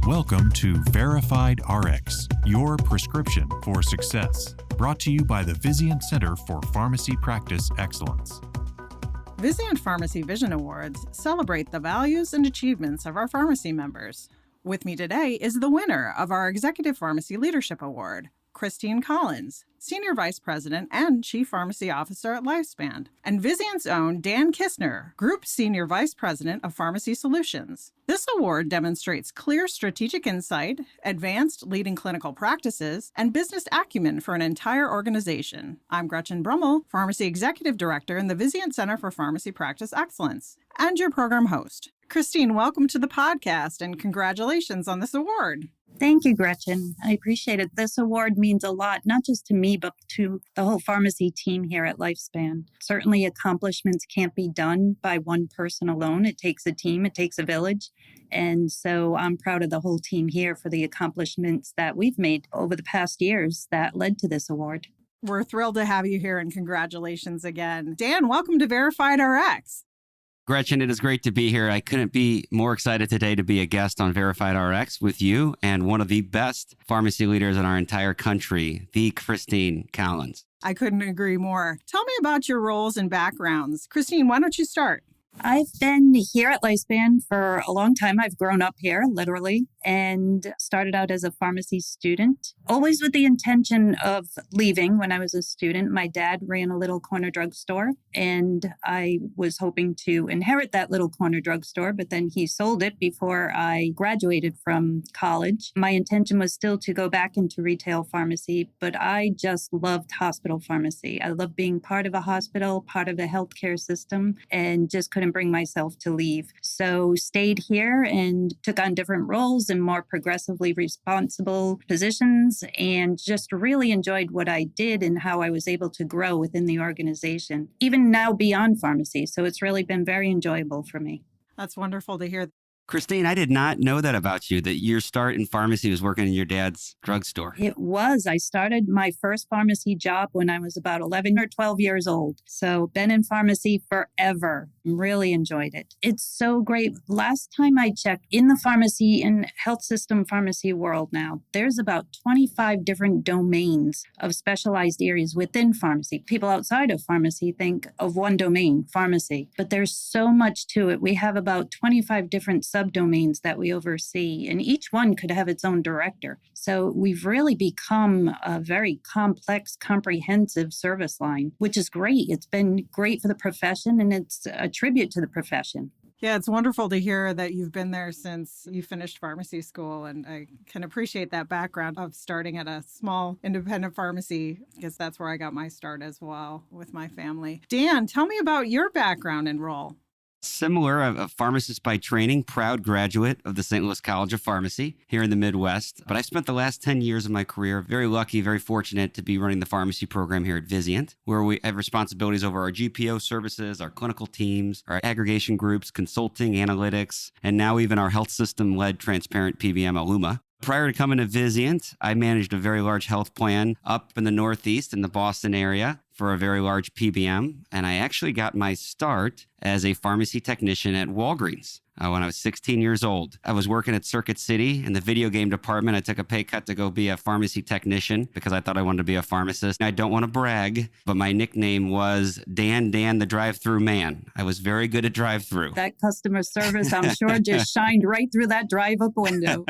Welcome to Verified RX, your prescription for success. Brought to you by the Vizient Center for Pharmacy Practice Excellence. Vizient Pharmacy Vision Awards celebrate the values and achievements of our pharmacy members. With me today is the winner of our Executive Pharmacy Leadership Award, Christine Collins, Senior Vice President and Chief Pharmacy Officer at Lifespan, and Vizient's own Dan Kistner, Group Senior Vice President of Pharmacy Solutions. This award demonstrates clear strategic insight, advanced leading clinical practices, and business acumen for an entire organization. I'm Gretchen Brummel, Pharmacy Executive Director in the Vizient Center for Pharmacy Practice Excellence, and your program host. Christine, welcome to the podcast and congratulations on this award. Thank you, Gretchen. I appreciate it. This award means a lot, not just to me, but to the whole pharmacy team here at Lifespan. Certainly, accomplishments can't be done by one person alone. It takes a team, it takes a village. And so I'm proud of the whole team here for the accomplishments that we've made over the past years that led to this award. We're thrilled to have you here and congratulations again. Dan, welcome to Verified RX. Gretchen, it is great to be here. I couldn't be more excited today to be a guest on Verified RX with you and one of the best pharmacy leaders in our entire country, the Christine Collins. I couldn't agree more. Tell me about your roles and backgrounds. Christine, why don't you start? I've been here at Lifespan for a long time. I've grown up here, literally, and started out as a pharmacy student, always with the intention of leaving when I was a student. My dad ran a little corner drugstore, and I was hoping to inherit that little corner drugstore, but then he sold it before I graduated from college. My intention was still to go back into retail pharmacy, but I just loved hospital pharmacy. I loved being part of a hospital, part of the healthcare system, and just couldn't bring myself to leave. So stayed here and took on different roles and more progressively responsible positions and just really enjoyed what I did and how I was able to grow within the organization, even now beyond pharmacy. So it's really been very enjoyable for me. That's wonderful to hear. Christine, I did not know that about you, that your start in pharmacy was working in your dad's drugstore. It was. I started my first pharmacy job when I was about 11 or 12 years old. So been in pharmacy forever. Really enjoyed it. It's so great. Last time I checked, in the pharmacy and health system pharmacy world now, there's about 25 different domains of specialized areas within pharmacy. People outside of pharmacy think of one domain, pharmacy, but there's so much to it. We have about 25 different subdomains that we oversee, and each one could have its own director. So we've really become a very complex, comprehensive service line, which is great. It's been great for the profession, and it's a tribute to the profession. Yeah, it's wonderful to hear that you've been there since you finished pharmacy school, and I can appreciate that background of starting at a small independent pharmacy, because that's where I got my start as well with my family. Dan, tell me about your background and role. Similar, a pharmacist by training, proud graduate of the St. Louis College of Pharmacy here in the Midwest. But I spent the last 10 years of my career very lucky, very fortunate to be running the pharmacy program here at Vizient, where we have responsibilities over our GPO services, our clinical teams, our aggregation groups, consulting, analytics, and now even our health system-led transparent PBM Illuma. Prior to coming to Vizient, I managed a very large health plan up in the Northeast in the Boston area for a very large PBM. And I actually got my start as a pharmacy technician at Walgreens when I was 16 years old. I was working at Circuit City in the video game department. I took a pay cut to go be a pharmacy technician because I thought I wanted to be a pharmacist. I don't want to brag, but my nickname was Dan the drive-through man. I was very good at drive-through. That customer service, I'm sure, just shined right through that drive-up window.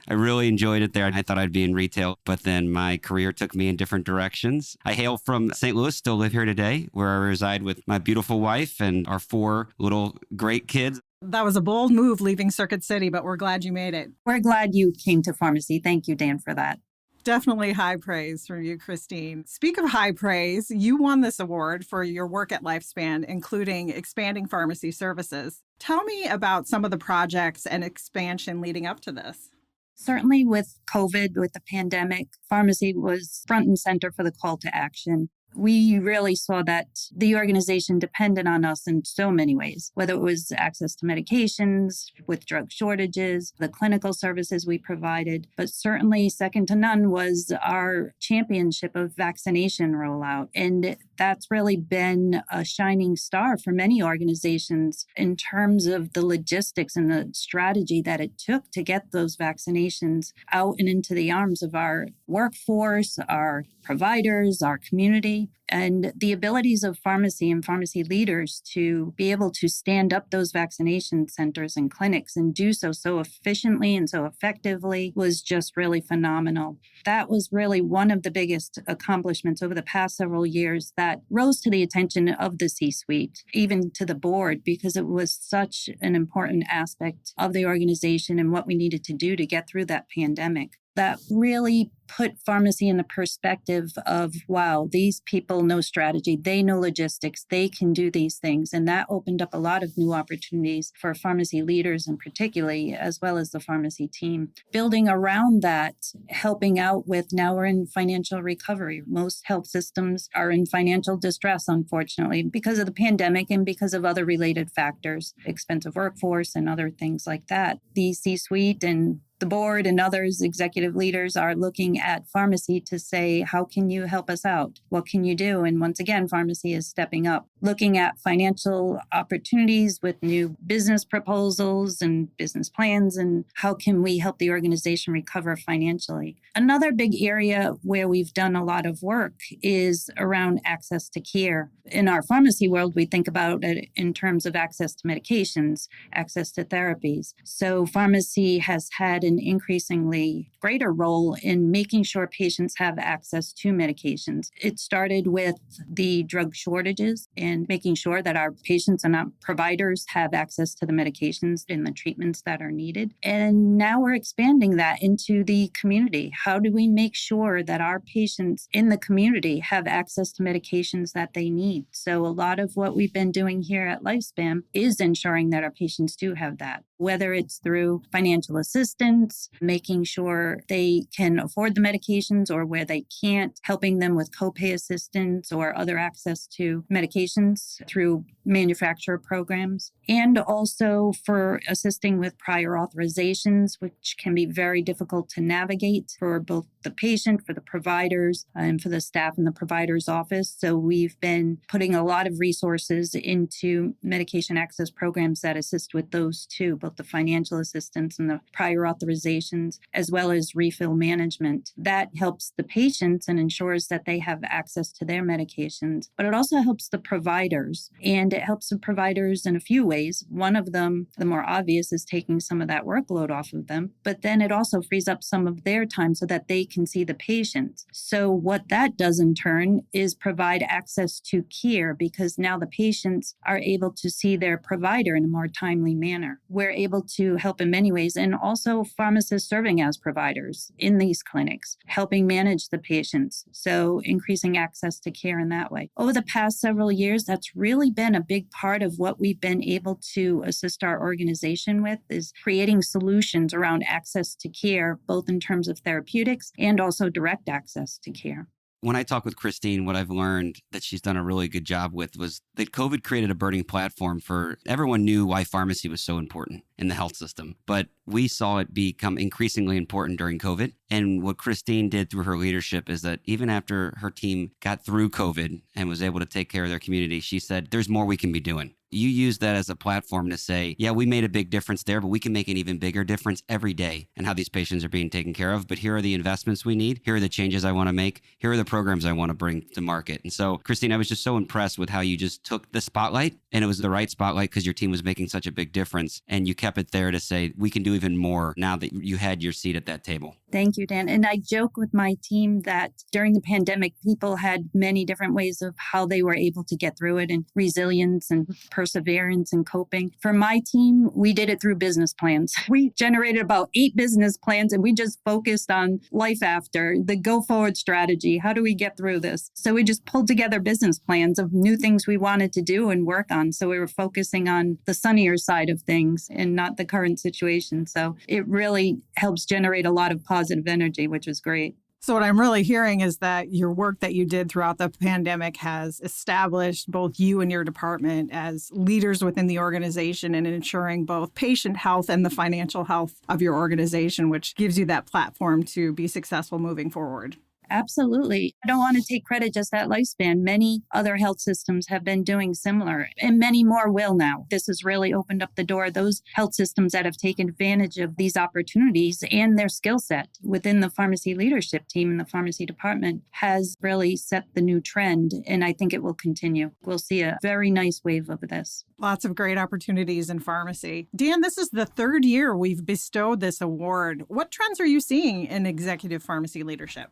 I really enjoyed it there. I thought I'd be in retail, but then my career took me in different directions. I hail from St. Louis, still live here today, where I reside with my beautiful wife and our 4 little great kids. That was a bold move leaving Circuit City, but we're glad you made it. We're glad you came to pharmacy. Thank you, Dan, for that. Definitely high praise from you, Christine. Speak of high praise, you won this award for your work at Lifespan, including expanding pharmacy services. Tell me about some of the projects and expansion leading up to this. Certainly with COVID, with the pandemic, pharmacy was front and center for the call to action. We really saw that the organization depended on us in so many ways, whether it was access to medications, with drug shortages, the clinical services we provided, but certainly second to none was our championship of vaccination rollout. And that's really been a shining star for many organizations in terms of the logistics and the strategy that it took to get those vaccinations out and into the arms of our workforce, our providers, our community, and the abilities of pharmacy and pharmacy leaders to be able to stand up those vaccination centers and clinics and do so efficiently and so effectively was just really phenomenal. That was really one of the biggest accomplishments over the past several years that rose to the attention of the C-suite, even to the board, because it was such an important aspect of the organization and what we needed to do to get through that pandemic. That really put pharmacy in the perspective of, wow, these people know strategy, they know logistics, they can do these things. And that opened up a lot of new opportunities for pharmacy leaders and particularly, as well as the pharmacy team. Building around that, helping out with, now we're in financial recovery. Most health systems are in financial distress, unfortunately, because of the pandemic and because of other related factors, expensive workforce and other things like that. The C-suite and the board and others, executive leaders, are looking at pharmacy to say, how can you help us out? What can you do? And once again, pharmacy is stepping up, looking at financial opportunities with new business proposals and business plans, and how can we help the organization recover financially? Another big area where we've done a lot of work is around access to care. In our pharmacy world, we think about it in terms of access to medications, access to therapies. So pharmacy has had an increasingly greater role in making sure patients have access to medications. It started with the drug shortages and making sure that our patients and our providers have access to the medications and the treatments that are needed. And now we're expanding that into the community. How do we make sure that our patients in the community have access to medications that they need? So a lot of what we've been doing here at Lifespan is ensuring that our patients do have that, whether it's through financial assistance, making sure they can afford the medications, or where they can't, helping them with copay assistance or other access to medications through manufacturer programs, and also for assisting with prior authorizations, which can be very difficult to navigate for both the patient, for the providers, and for the staff in the provider's office. So we've been putting a lot of resources into medication access programs that assist with those too, both the financial assistance and the prior authorizations, as well as refill management. That helps the patients and ensures that they have access to their medications, but it also helps the providers. And it helps the providers in a few ways. One of them, the more obvious, is taking some of that workload off of them, but then it also frees up some of their time so that they can see the patients. So what that does in turn is provide access to care, because now the patients are able to see their provider in a more timely manner. We're able to help in many ways, and also pharmacists serving as providers in these clinics, helping manage the patients. So increasing access to care in that way. Over the past several years, that's really been a big part of what we've been able to assist our organization with, is creating solutions around access to care, both in terms of therapeutics and also direct access to care. When I talk with Christine, what I've learned that she's done a really good job with was that COVID created a burning platform for everyone knew why pharmacy was so important in the health system. But we saw it become increasingly important during COVID. And what Christine did through her leadership is that even after her team got through COVID and was able to take care of their community, she said, there's more we can be doing. You use that as a platform to say, yeah, we made a big difference there, but we can make an even bigger difference every day in how these patients are being taken care of. But here are the investments we need. Here are the changes I want to make. Here are the programs I want to bring to market. And so, Christine, I was just so impressed with how you just took the spotlight, and it was the right spotlight because your team was making such a big difference. And you kept it there to say, we can do even more now that you had your seat at that table. Thank you, Dan. And I joke with my team that during the pandemic, people had many different ways of how they were able to get through it, and resilience and perseverance and coping. For my team, we did it through business plans. We generated about 8 business plans, and we just focused on life after, the go forward strategy. How do we get through this? So we just pulled together business plans of new things we wanted to do and work on. So we were focusing on the sunnier side of things and not the current situation. So it really helps generate a lot of positive energy, which was great. So what I'm really hearing is that your work that you did throughout the pandemic has established both you and your department as leaders within the organization and ensuring both patient health and the financial health of your organization, which gives you that platform to be successful moving forward. Absolutely. I don't want to take credit just at Lifespan. Many other health systems have been doing similar, and many more will now. This has really opened up the door. Those health systems that have taken advantage of these opportunities and their skill set within the pharmacy leadership team and the pharmacy department has really set the new trend, and I think it will continue. We'll see a very nice wave of this. Lots of great opportunities in pharmacy. Dan, this is the third year we've bestowed this award. What trends are you seeing in executive pharmacy leadership?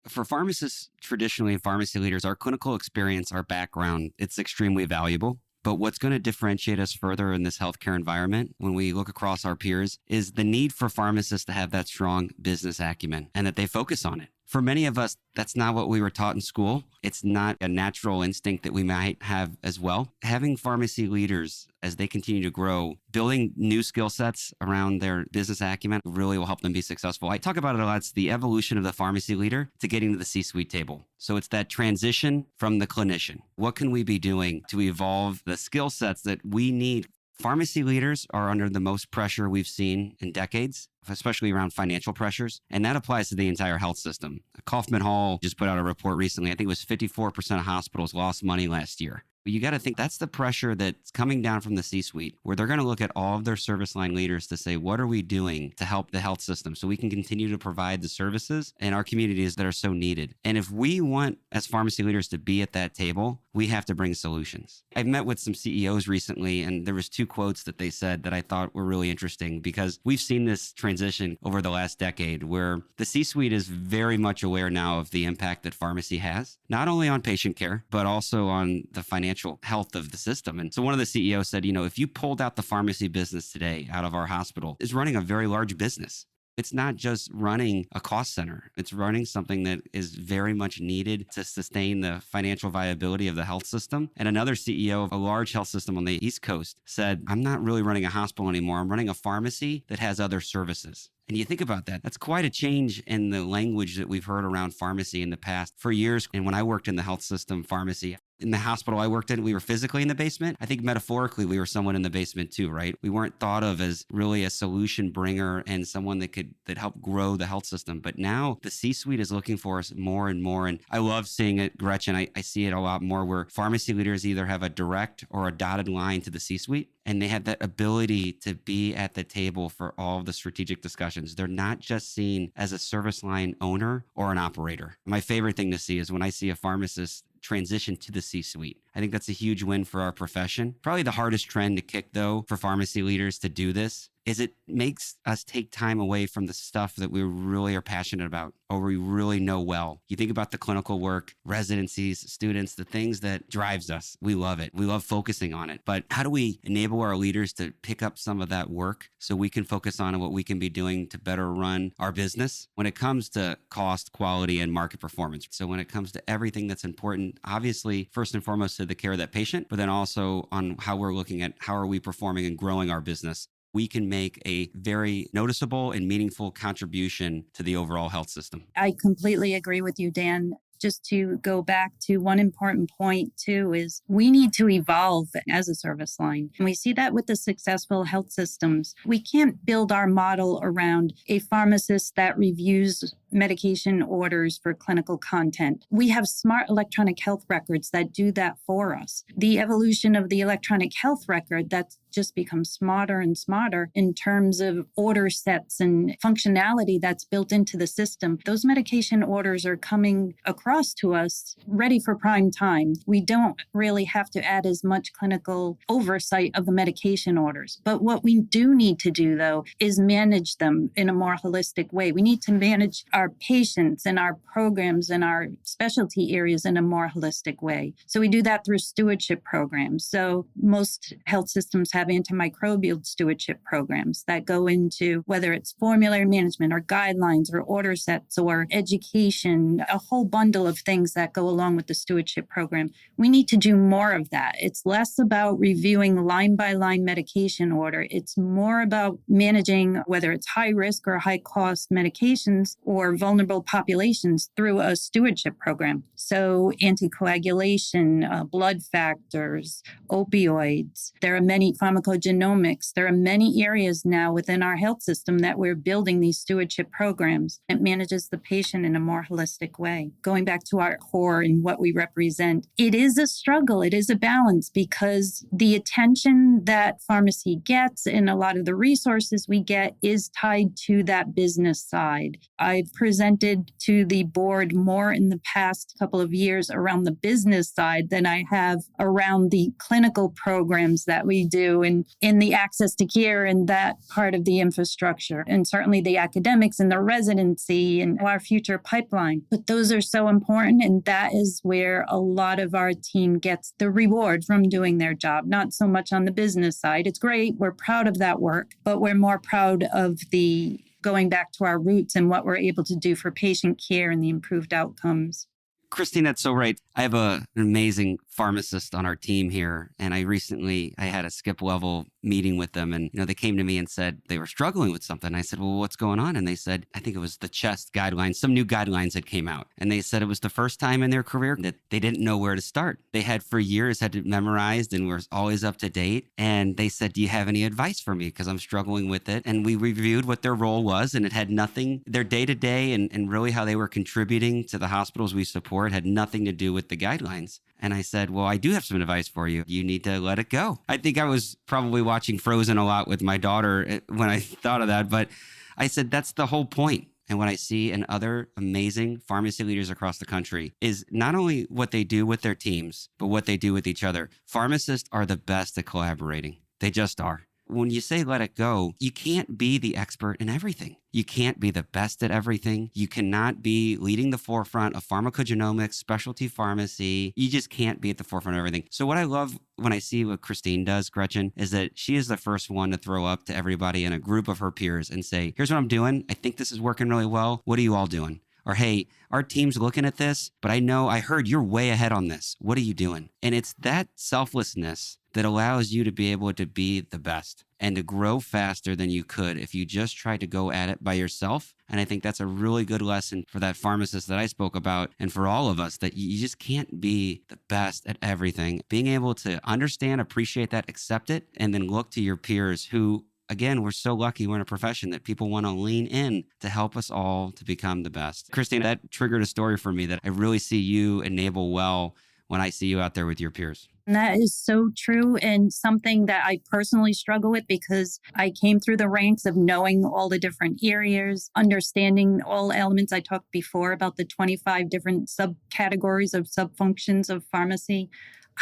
For pharmacists, traditionally, pharmacy leaders, our clinical experience, our background, it's extremely valuable. But what's going to differentiate us further in this healthcare environment when we look across our peers is the need for pharmacists to have that strong business acumen and that they focus on it. For many of us, that's not what we were taught in school. It's not a natural instinct that we might have as well. Having pharmacy leaders, as they continue to grow, building new skill sets around their business acumen really will help them be successful. I talk about it a lot. It's the evolution of the pharmacy leader to getting to the C-suite table. So it's that transition from the clinician. What can we be doing to evolve the skill sets that we need? Pharmacy leaders are under the most pressure we've seen in decades, especially around financial pressures. And that applies to the entire health system. Kaufman Hall just put out a report recently. I think it was 54% of hospitals lost money last year. But you got to think that's the pressure that's coming down from the C-suite, where they're going to look at all of their service line leaders to say, what are we doing to help the health system so we can continue to provide the services in our communities that are so needed? And if we want, as pharmacy leaders, to be at that table, we have to bring solutions. I've met with some CEOs recently, and there was 2 quotes that they said that I thought were really interesting, because we've seen this transition over the last decade where the C-suite is very much aware now of the impact that pharmacy has, not only on patient care, but also on the financial health of the system. And so one of the CEOs said, if you pulled out the pharmacy business today out of our hospital, it's running a very large business. It's not just running a cost center. It's running something that is very much needed to sustain the financial viability of the health system. And another CEO of a large health system on the East Coast said, I'm not really running a hospital anymore. I'm running a pharmacy that has other services. And you think about that, that's quite a change in the language that we've heard around pharmacy in the past. For years, and when I worked in the health system pharmacy, in the hospital I worked in, we were physically in the basement. I think metaphorically, we were someone in the basement too, right? We weren't thought of as really a solution bringer and someone that helped grow the health system. But now the C-suite is looking for us more and more. And I love seeing it, Gretchen. I see it a lot more where pharmacy leaders either have a direct or a dotted line to the C-suite. And they have that ability to be at the table for all of the strategic discussions. They're not just seen as a service line owner or an operator. My favorite thing to see is when I see a pharmacist transition to the C-suite. I think that's a huge win for our profession. Probably the hardest trend to kick, though, for pharmacy leaders to do this is it makes us take time away from the stuff that we really are passionate about or we really know well. You think about the clinical work, residencies, students, the things that drives us. We love it. We love focusing on it. But how do we enable our leaders to pick up some of that work so we can focus on what we can be doing to better run our business when it comes to cost, quality, and market performance? So when it comes to everything that's important, obviously, first and foremost to the care of that patient, but then also on how we're looking at how are we performing and growing our business, we can make a very noticeable and meaningful contribution to the overall health system. I completely agree with you, Dan. Just to go back to one important point too is we need to evolve as a service line. And we see that with the successful health systems. We can't build our model around a pharmacist that reviews medication orders for clinical content. We have smart electronic health records that do that for us. The evolution of the electronic health record that's just becomes smarter and smarter in terms of order sets and functionality that's built into the system. Those medication orders are coming across to us ready for prime time. We don't really have to add as much clinical oversight of the medication orders. But what we do need to do, though, is manage them in a more holistic way. We need to manage our patients and our programs and our specialty areas in a more holistic way. So we do that through stewardship programs. So most health systems have antimicrobial stewardship programs that go into whether it's formulary management or guidelines or order sets or education, a whole bundle of things that go along with the stewardship program. We need to do more of that. It's less about reviewing line by line medication order. It's more about managing whether it's high risk or high cost medications or our vulnerable populations through a stewardship program. So anticoagulation, blood factors, opioids. There are many pharmacogenomics. There are many areas now within our health system that we're building these stewardship programs. It manages the patient in a more holistic way. Going back to our core and what we represent, it is a struggle. It is a balance because the attention that pharmacy gets and a lot of the resources we get is tied to that business side. I've presented to the board more in the past couple of years around the business side than I have around the clinical programs that we do and in the access to care and that part of the infrastructure, and certainly the academics and the residency and our future pipeline. But those are so important, and that is where a lot of our team gets the reward from doing their job, not so much on the business side. It's great. We're proud of that work, but we're more proud of the going back to our roots and what we're able to do for patient care and the improved outcomes. Christine, that's so right. I have an amazing pharmacist on our team here, and I had a skip level meeting with them, and they came to me and said they were struggling with something. I said, well, what's going on? And they said, I think it was the chest guidelines, some new guidelines that came out. And they said it was the first time in their career that they didn't know where to start. They had for years had it memorized and were always up to date. And they said, do you have any advice for me? Because I'm struggling with it. And we reviewed what their role was, and it had nothing, their day-to-day and really how they were contributing to the hospitals we support had nothing to do with the guidelines. And I said, well, I do have some advice for you. You need to let it go. I think I was probably watching Frozen a lot with my daughter when I thought of that. But I said, that's the whole point. And what I see in other amazing pharmacy leaders across the country is not only what they do with their teams, but what they do with each other. Pharmacists are the best at collaborating. They just are. When you say let it go, you can't be the expert in everything. You can't be the best at everything. You cannot be leading the forefront of pharmacogenomics, specialty pharmacy. You just can't be at the forefront of everything. So what I love when I see what Christine does, Gretchen, is that she is the first one to throw up to everybody in a group of her peers and say, here's what I'm doing. I think this is working really well. What are you all doing? Or, hey, our team's looking at this, but I heard you're way ahead on this. What are you doing? And it's that selflessness that allows you to be able to be the best and to grow faster than you could if you just try to go at it by yourself. And I think that's a really good lesson for that pharmacist that I spoke about and for all of us, that you just can't be the best at everything. Being able to understand, appreciate that, accept it, and then look to your peers who, again, we're so lucky we're in a profession that people want to lean in to help us all to become the best. Christine, that triggered a story for me that I really see you enable well when I see you out there with your peers. And that is so true, and something that I personally struggle with because I came through the ranks of knowing all the different areas, understanding all elements. I talked before about the 25 different subcategories of subfunctions of pharmacy.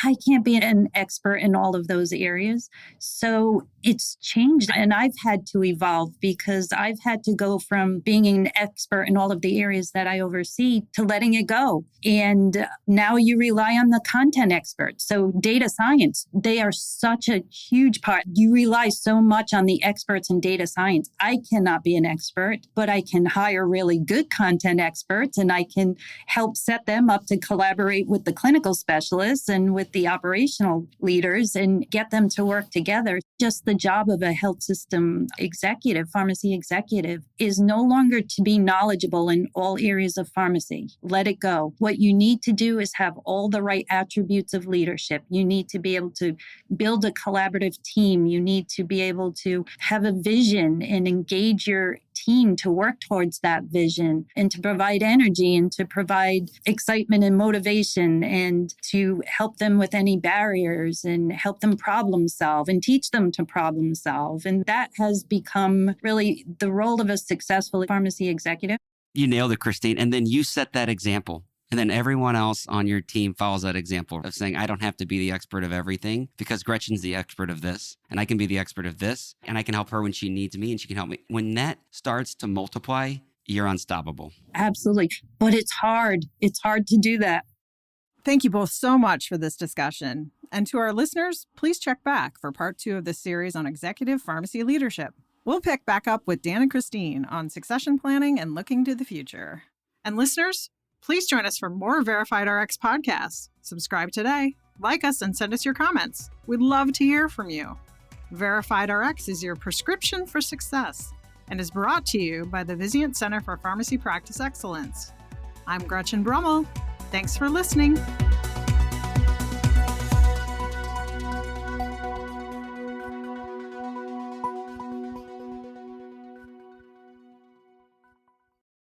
I can't be an expert in all of those areas. So it's changed, and I've had to evolve because I've had to go from being an expert in all of the areas that I oversee to letting it go. And now you rely on the content experts. So data science, they are such a huge part. You rely so much on the experts in data science. I cannot be an expert, but I can hire really good content experts, and I can help set them up to collaborate with the clinical specialists and with the operational leaders and get them to work together. Just the job of a health system executive, pharmacy executive, is no longer to be knowledgeable in all areas of pharmacy. Let it go. What you need to do is have all the right attributes of leadership. You need to be able to build a collaborative team. You need to be able to have a vision and engage your team to work towards that vision and to provide energy and to provide excitement and motivation and to help them with any barriers and help them problem solve and teach them to problem solve. And that has become really the role of a successful pharmacy executive. You nailed it, Christine. And then you set that example. And then everyone else on your team follows that example of saying, I don't have to be the expert of everything because Gretchen's the expert of this, and I can be the expert of this, and I can help her when she needs me, and she can help me. When that starts to multiply, you're unstoppable. Absolutely. But it's hard. It's hard to do that. Thank you both so much for this discussion. And to our listeners, please check back for part 2 of this series on executive pharmacy leadership. We'll pick back up with Dan and Christine on succession planning and looking to the future. And listeners, please join us for more Verified RX podcasts. Subscribe today, like us, and send us your comments. We'd love to hear from you. Verified RX is your prescription for success. and is brought to you by the Vizient Center for Pharmacy Practice Excellence. I'm Gretchen Brummel. Thanks for listening.